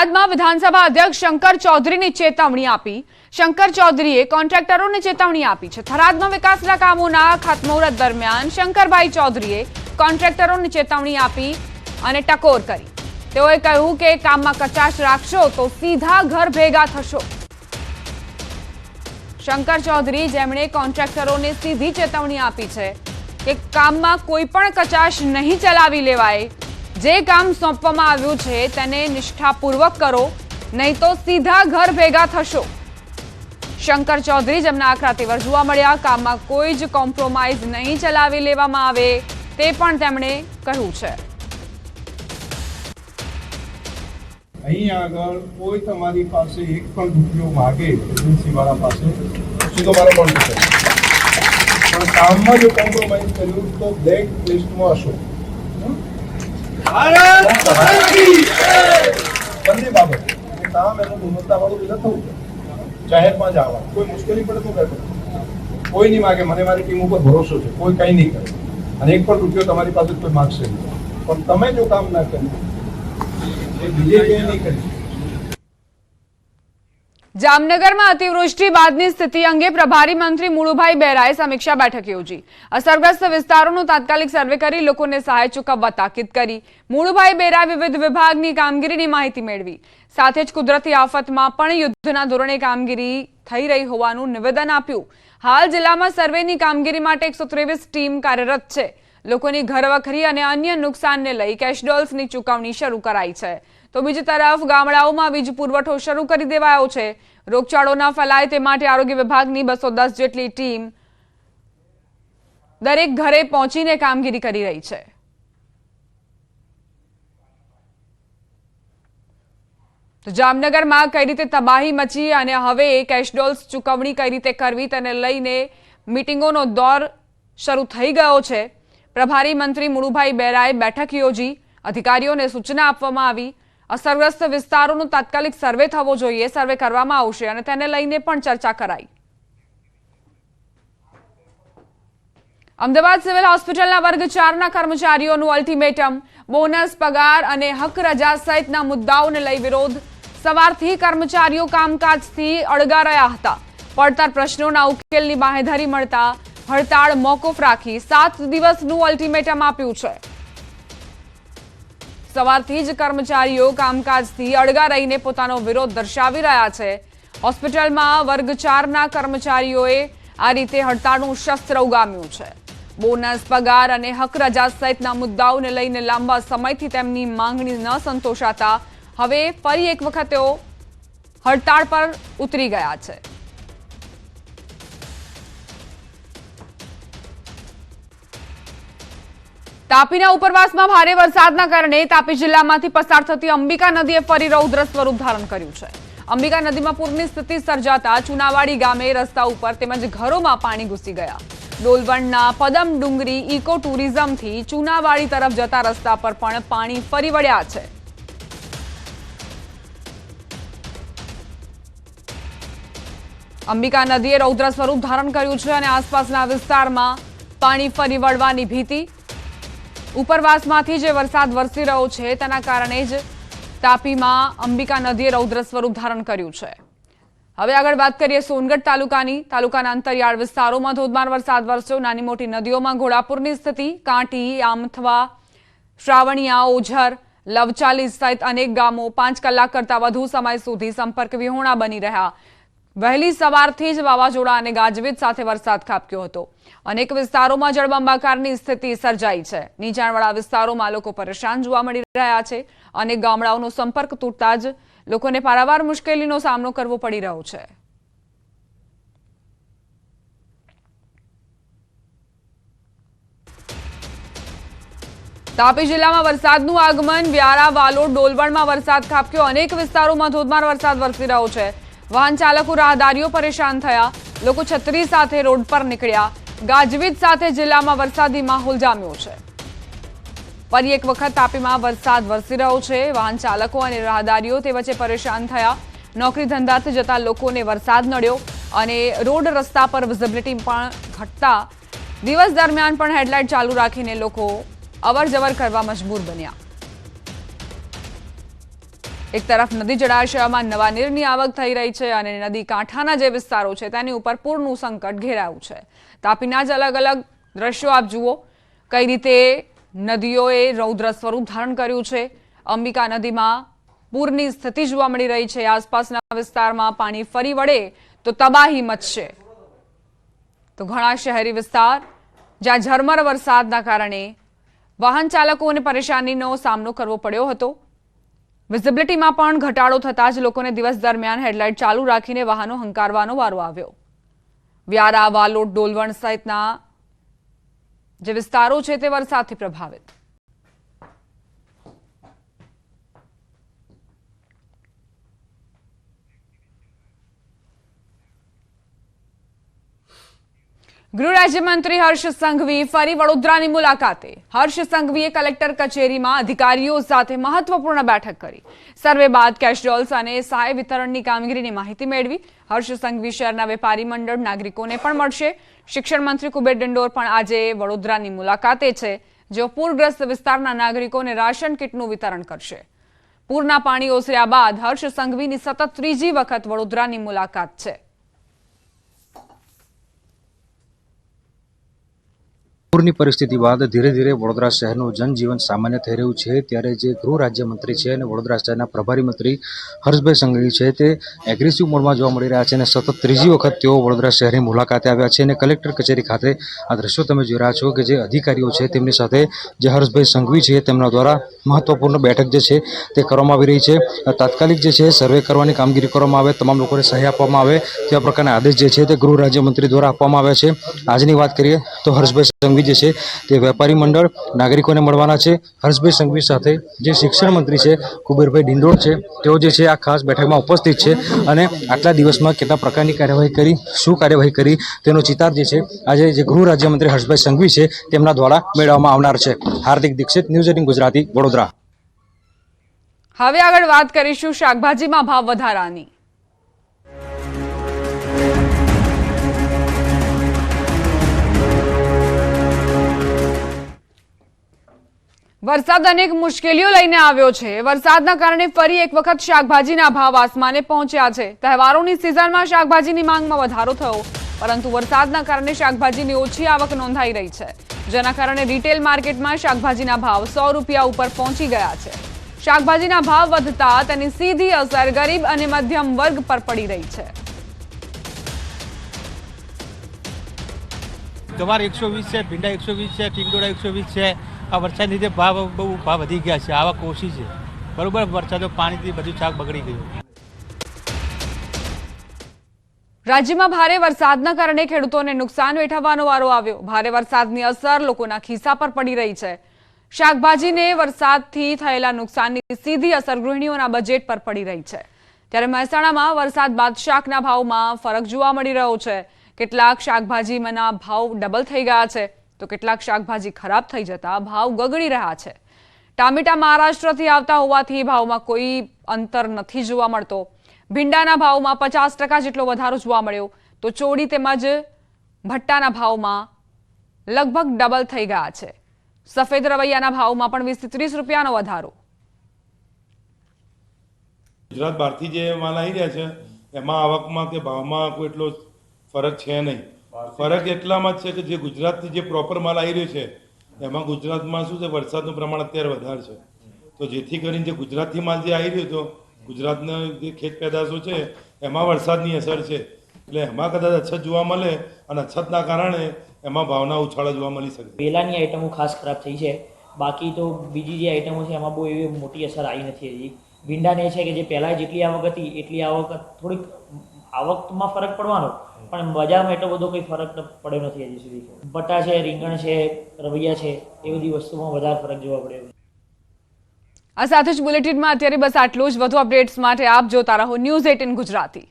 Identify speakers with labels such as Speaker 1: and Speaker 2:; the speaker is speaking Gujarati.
Speaker 1: થરાદમાં વિધાનસભા અધ્યક્ષ શંકર ચૌધરીની ચેતવણી આપી. શંકર ચૌધરીએ કોન્ટ્રાક્ટરોને ચેતવણી આપી છે. થરાદમાં વિકાસના કામોના ખાતમુહૂર્ત દરમિયાન શંકરભાઈ ચૌધરીએ કોન્ટ્રાક્ટરોને ચેતવણી આપી અને ટકોર કરી. તેઓએ કહ્યું કે કામમાં કચાશ રાખશો તો સીધા ઘર ભેગા થશો. શંકર ચૌધરી જેમણે કોન્ટ્રાક્ટરોને સીધી ચેતવણી આપી છે કે કામમાં કોઈ પણ કચાશ નહીં ચલાવી લેવાય. જે કામ સોંપવામાં આવ્યું છે તેને નિષ્ઠાપૂર્વક કરો, નહીં તો સીધા ઘર ભેગા થશો. શંકર ચૌધરી જેમના આકરા તેવર જોવા મળ્યા. કામમાં કોઈ જ કોમ્પ્રોમાઇઝ નહીં ચલાવી લેવામાં આવે તે પણ તેમણે કહ્યું છે.
Speaker 2: અહીં આગળ કોઈ તમારી પાસે એક પણ રૂપિયો માગે એજન્સીવાળા પાસે સીધો મારો બંધ છે, પણ કામમાં જો કોમ્પ્રોમાઇઝ કર્યું તો બ્લેક લિસ્ટમાં હશો. બંને બાબત કામ એનું ગુણવત્તાવાળું એટલે થવું જાહેરમાં જ આવવા. કોઈ મુશ્કેલી પડે તો કહેતો કોઈ નહીં માગે. મને મારી ટીમ ઉપર ભરોસો છે, કોઈ કંઈ નહીં કરે અને એક પણ રૂપિયો તમારી પાસે કોઈ માગશે નહીં. પણ તમે જો કામ ના કર્યું એ બીજે કંઈ નહીં કરી.
Speaker 1: જામનગરમાં અતિવૃષ્ટિ બાદની સ્થિતિ અંગે પ્રભારી મંત્રી મુળુભાઈ બેરાએ સમીક્ષા બેઠક યોજી. અસરગ્રસ્ત વિસ્તારોનું તાત્કાલિક સર્વે કરી લોકોને સહાય ચૂકવવા તાકીદ કરી. મુળુભાઈ બેરાએ વિવિધ વિભાગની કામગીરીની માહિતી મેળવી. સાથે જ કુદરતી આફતમાં પણ યુદ્ધના ધોરણે કામગીરી થઈ રહી હોવાનું નિવેદન આપ્યું. હાલ જિલ્લામાં સર્વેની કામગીરી માટે 123 ટીમ કાર્યરત છે. લોકોની ઘરવખરી અને અન્ય નુકસાનને લઈ કેશડોલ્સની ચૂકવણી શરૂ કરાઈ છે. તો બીજી તરફ ગામડાઓમાં વીજ પુરવઠો શરૂ કરી દેવાયો છે. રોગચાળો ન ફેલાય તે માટે આરોગ્ય વિભાગની 210 જેટલી ટીમ દરેક ઘરે પહોંચીને કામગીરી કરી રહી છે. તો જામનગરમાં કઈ રીતે તબાહી મચી અને હવે કેશડોલ્સ ચૂકવણી કઈ રીતે કરવી તેને લઈને મીટિંગોનો દોર શરૂ થઈ ગયો છે. પ્રભારી મંત્રી મુળુભાઈ બેરાએ બેઠક યોજી. અધિકારીઓને સૂચના આપવામાં આવી. અસરગ્રસ્ત વિસ્તારોનો તાત્કાલિક સર્વે થવો જોઈએ. સર્વે કરવામાં આવશે અને તેને લઈને પણ ચર્ચા કરાઈ. અમદાવાદ સિવિલ હોસ્પિટલના વર્ગ 4ના કર્મચારીઓનું અલ્ટિમેટમ. બોનસ, પગાર અને હક રજા સહિતના મુદ્દાઓને લઈ વિરોધ. સવારથી કર્મચારીઓ કામકાજથી અળગા રહ્યા હતા. પડતર પ્રશ્નોના ઉકેલની બાંહેધરી મળતા હડતાળ મોકૂફ રાખી 7 દિવસનું અલ્ટિમેટમ આપ્યું છે. સવારથી જ કર્મચારીઓ કામકાજથી અળગા રહીને પોતાનો વિરોધ દર્શાવી રહ્યા છે. હોસ્પિટલમાં વર્ગ 4ના કર્મચારીઓએ આ રીતે હડતાળનું શસ્ત્ર ઉગામ્યું છે. બોનસ, પગાર અને હક રજા સહિતના મુદ્દાઓને લઈને લાંબા સમયથી તેમની માંગણી ન સંતોષાતા હવે ફરી એક વખત તેઓ હડતાળ પર ઉતરી ગયા છે. તાપીના ઉપરવાસમાં ભારે વરસાદના કારણે તાપી જિલ્લામાંથી પસાર થતી અંબિકા નદીએ ફરી રૌદ્ર સ્વરૂપ ધારણ કર્યું છે. અંબિકા નદીમાં પૂરની સ્થિતિ સર્જાતા ચુનાવાડી ગામે રસ્તા ઉપર તેમજ ઘરોમાં પાણી ઘૂસી ગયા. ડોલવણના પદમ ડુંગરી ઇકો ટુરિઝમથી ચુનાવાડી તરફ જતા રસ્તા પર પણ પાણી ફરી વળ્યા છે. અંબિકા નદીએ રૌદ્ર સ્વરૂપ ધારણ કર્યું છે અને આસપાસના વિસ્તારમાં પાણી ફરી વળવાની ભીતિ. ઉપરવાસમાંથી જે વરસાદ વરસી રહ્યો છે તેના કારણે જ તાપીમાં અંબિકા નદીએ રૌદ્ર સ્વરૂપ ધારણ કર્યું છે. હવે આગળ વાત કરીએ સોનગઢ તાલુકાની. તાલુકાના અંતરિયાળ વિસ્તારોમાં ધોધમાર વરસાદ વરસ્યો. નાની મોટી નદીઓમાં ઘોડાપુરની સ્થિતિ. કાંઠી, આમથવા, શ્રાવણિયા, ઓઝર, લવચાલી સહિત અનેક ગામો 5 કલાક કરતા વધુ સમય સુધી સંપર્ક વિહોણા બની રહ્યા. વહેલી સવારથી જ વાવાઝોડા અને ગાજવીજ સાથે વરસાદ ખાબક્યો હતો. અનેક વિસ્તારોમાં જળબંબાકારની સ્થિતિ સર્જાઈ છે. નીચાણવાળા વિસ્તારોમાં લોકો પરેશાન જોવા મળી રહ્યા છે. અનેક ગામડાઓનો સંપર્ક તૂટતા જ લોકોને પારાવાર મુશ્કેલીનો સામનો કરવો પડી રહ્યો છે. તાપી જિલ્લામાં વરસાદનું આગમન. વ્યારા, વાલોડ, ડોલવણમાં વરસાદ ખાબક્યો. અનેક વિસ્તારોમાં ધોધમાર વરસાદ વરસી રહ્યો છે. વાહન ચાલકો, રાહદારીઓ પરેશાન થયા. લોકો છત્રી સાથે રોડ પર નીકળ્યા. ગાજવીજ સાથે જિલ્લામાં વરસાદી માહોલ જામ્યો છે. ફરી એક વખત તાપીમાં વરસાદ વરસી રહ્યો છે. વાહન ચાલકો અને રાહદારીઓ તે વચ્ચે પરેશાન થયા. નોકરી ધંધાથી જતા લોકોને વરસાદ નડ્યો અને રોડ રસ્તા પર વિઝિબિલિટી પણ ઘટતા દિવસ દરમિયાન પણ હેડલાઇટ ચાલુ રાખીને લોકો અવર જવર કરવા મજબૂર બન્યા. એક તરફ નદી જળાશયમાં નવા નીરની આવક થઈ રહી છે અને નદી કાંઠાના જે વિસ્તારો છે તેની ઉપર પૂરનું સંકટ ઘેરાયું છે. તાપીના જ અલગ અલગ દ્રશ્યો આપ જુઓ કઈ રીતે નદીઓએ રૌદ્ર સ્વરૂપ ધારણ કર્યું છે. અંબિકા નદીમાં પૂરની સ્થિતિ જોવા મળી રહી છે. આસપાસના વિસ્તારમાં પાણી ફરી વળે તો તબાહી મચશે. તો ઘણા શહેરી વિસ્તાર જ્યાં ઝરમર વરસાદના કારણે વાહન ચાલકોને પરેશાનીનો સામનો કરવો પડ્યો હતો. વિઝિબિલિટીમાં પણ ઘટાડો થતા જ લોકોને દિવસ દરમિયાન હેડલાઇટ ચાલુ રાખીને વાહનો હંકારવાનો વારો આવ્યો. વ્યારા, વાલોડ, ડોલવણ સહિતના જે વિસ્તારો છે તે વરસાદથી પ્રભાવિત. ગૃહ રાજ્યમંત્રી હર્ષ સંઘવી ફરી વડોદરાની મુલાકાતે. હર્ષ સંઘવીએ કલેક્ટર કચેરીમાં અધિકારીઓ સાથે મહત્વપૂર્ણ બેઠક કરી. સર્વે બાદ કેશ ડોલ્સ અને સહાય વિતરણની કામગીરીની માહિતી મેળવી. હર્ષ સંઘવી શહેરના વેપારી મંડળ નાગરિકોને પણ મળશે. શિક્ષણ મંત્રી કુબેર ડિંડોર પણ આજે વડોદરાની મુલાકાતે છે, જેઓ પૂરગ્રસ્ત વિસ્તારના નાગરિકોને રાશન કીટનું વિતરણ કરશે. પૂરના પાણી ઓસર્યા બાદ હર્ષ સંઘવીની સતત ત્રીજી વખત વડોદરાની મુલાકાત છે.
Speaker 3: પૂરની પરિસ્થિતિ બાદ ધીરે ધીરે વડોદરા શહેરનું જનજીવન સામાન્ય થઈ રહ્યું છે. ત્યારે જે ગૃહ રાજ્યમંત્રી છે અને વડોદરા શહેરના પ્રભારી મંત્રી હર્ષભાઈ સંઘવી છે તે એગ્રેસિવ મોડમાં જોવા મળી રહ્યા છે અને સતત ત્રીજી વખત તેઓ વડોદરા શહેરની મુલાકાતે આવ્યા છે અને કલેક્ટર કચેરી ખાતે આ દ્રશ્યો તમે જોઈ રહ્યા છો કે જે અધિકારીઓ છે તેમની સાથે જે હર્ષભાઈ સંઘવી છે તેમના દ્વારા મહત્વપૂર્ણ બેઠક જે છે તે કરવામાં આવી રહી છે. તાત્કાલિક જે છે સર્વે કરવાની કામગીરી કરવામાં આવે, તમામ લોકોને સહાય આપવામાં આવે તેવા પ્રકારના આદેશ જે છે તે ગૃહ રાજ્યમંત્રી દ્વારા આપવામાં આવ્યા છે. આજની વાત કરીએ તો હર્ષભાઈ સંઘવી જે છે તે વેપારી મંડળ નાગરિકોને મળવાના છે. હર્ષભાઈ સંઘવી સાથે જે શિક્ષણ મંત્રી છે કુબેરભાઈ ડિંડોર છે તેઓ જે છે આ ખાસ બેઠકમાં ઉપસ્થિત છે અને આટલા દિવસમાં કેટલા પ્રકારની કાર્યવાહી કરી, શું કાર્યવાહી કરી તેનો ચિતાર જે છે આજે જે ગૃહ રાજ્યમંત્રી હર્ષભાઈ સંઘવી છે તેમના દ્વારા મેળવવામાં આવનાર છે. હાર્દિક દીક્ષિત, ન્યૂઝ 18 ગુજરાતી, વડોદરા.
Speaker 1: હવે આગળ વાત કરીશું શાકભાજીમાં ભાવ વધારાની. વરસાદ અનેક મુશ્કેલીઓ લઈને આવ્યો છે. વરસાદના કારણે ફરી એક વખત શાકભાજીના ભાવ આસમાને પહોંચ્યા છે. તહેવારોની સિઝનમાં શાકભાજીની માંગમાં વધારો થયો, પરંતુ વરસાદના કારણે શાકભાજીની ઓછી આવક નોંધાઈ રહી છે, જેના કારણે રિટેલ માર્કેટમાં શાકભાજીના ભાવ 100 રૂપિયા ઉપર પહોંચી ગયા છે. શાકભાજીના ભાવ વધતા તેની સીધી અસર ગરીબ અને મધ્યમ વર્ગ પર પડી રહી છે.
Speaker 4: ગવાર 120 છે, ભીંડા 120 છે, ટીંડોળા 120 છે. આ વરસાદના લીધે બહુ ભાવ વધી ગયા છે, આવક ઓછી છે. બરોબર, વરસાદો પાણીથી બધું શાક બગડી ગયું.
Speaker 1: રાજ્યમાં ભારે વરસાદના કારણે ખેડૂતોને નુકસાન વેઠવવાનો વારો આવ્યો. ભારે વરસાદની અસર લોકોના ખિસ્સા પર પડી રહી છે. શાકભાજીને વરસાદથી થયેલા નુકસાનની સીધી અસર ગૃહિણીઓના બજેટ પર પડી રહી છે. ત્યારે મહેસાણામાં વરસાદ બાદ શાકના ભાવમાં ફરક જોવા મળી રહ્યો છે. કેટલાક શાકભાજીના ભાવ ડબલ થઈ ગયા છે, તો કેટલાક શાકભાજી ખરાબ થઈ જતા ભાવ ગગડી રહ્યા છે. ટામેટા મહારાષ્ટ્રથી આવતા હોવાથી ભાવમાં કોઈ અંતર નથી જોવા મળતો. ભીંડાના ભાવમાં 50% જેટલો વધારો જોવા મળ્યો, તો ચોળી તેમજ ભટ્ટાના ભાવમાં લગભગ ડબલ થઈ ગયા છે. સફેદ રવૈયાના ભાવમાં પણ 20 થી 30 રૂપિયાનો વધારો.
Speaker 5: ગુજરાત બહારથી જે માલ આવી રહ્યા છે એમાં આવકમાં કે ભાવમાં કોઈ એટલો ફરક છે નહીં. ફરક એટલામાં જ છે કે જે ગુજરાતથી જે પ્રોપર માલ આવી રહ્યો છે એમાં ગુજરાતમાં શું છે, વરસાદનું પ્રમાણ અત્યારે વધારે છે, તો જેથી કરીને જે ગુજરાતથી માલ જે આવી રહ્યો હતો, ગુજરાતના જે ખેત પેદાશો છે એમાં વરસાદની અસર છે, એટલે એમાં કદાચ અછત જોવા મળે અને અછતના કારણે એમાં ભાવના ઉછાળા જોવા મળી શકે.
Speaker 6: પહેલાંની આઈટમો ખાસ ખરાબ થઈ છે, બાકી તો બીજી જે આઈટમો છે એમાં બહુ એવી મોટી અસર આવી નથી હજી. ભીંડાને છે કે જે પહેલાં જેટલી આવક હતી એટલી આવક, થોડીક આવકમાં ફરક પડવાનો, પણ બજારમાં એટલો બધો કંઈ ફરક પડ્યો નથી હજી સુધી. બટા છે, રીંગણ છે, રવૈયા છે, એ બધી વસ્તુમાં વધારે ફરક જોવા પડ્યો.
Speaker 1: આ સાથે જ બુલેટિનમાં અત્યારે બસ આટલું જ. વધુ અપડેટ્સ માટે આપ જોતા રહો ન્યૂઝ 18 ગુજરાતી.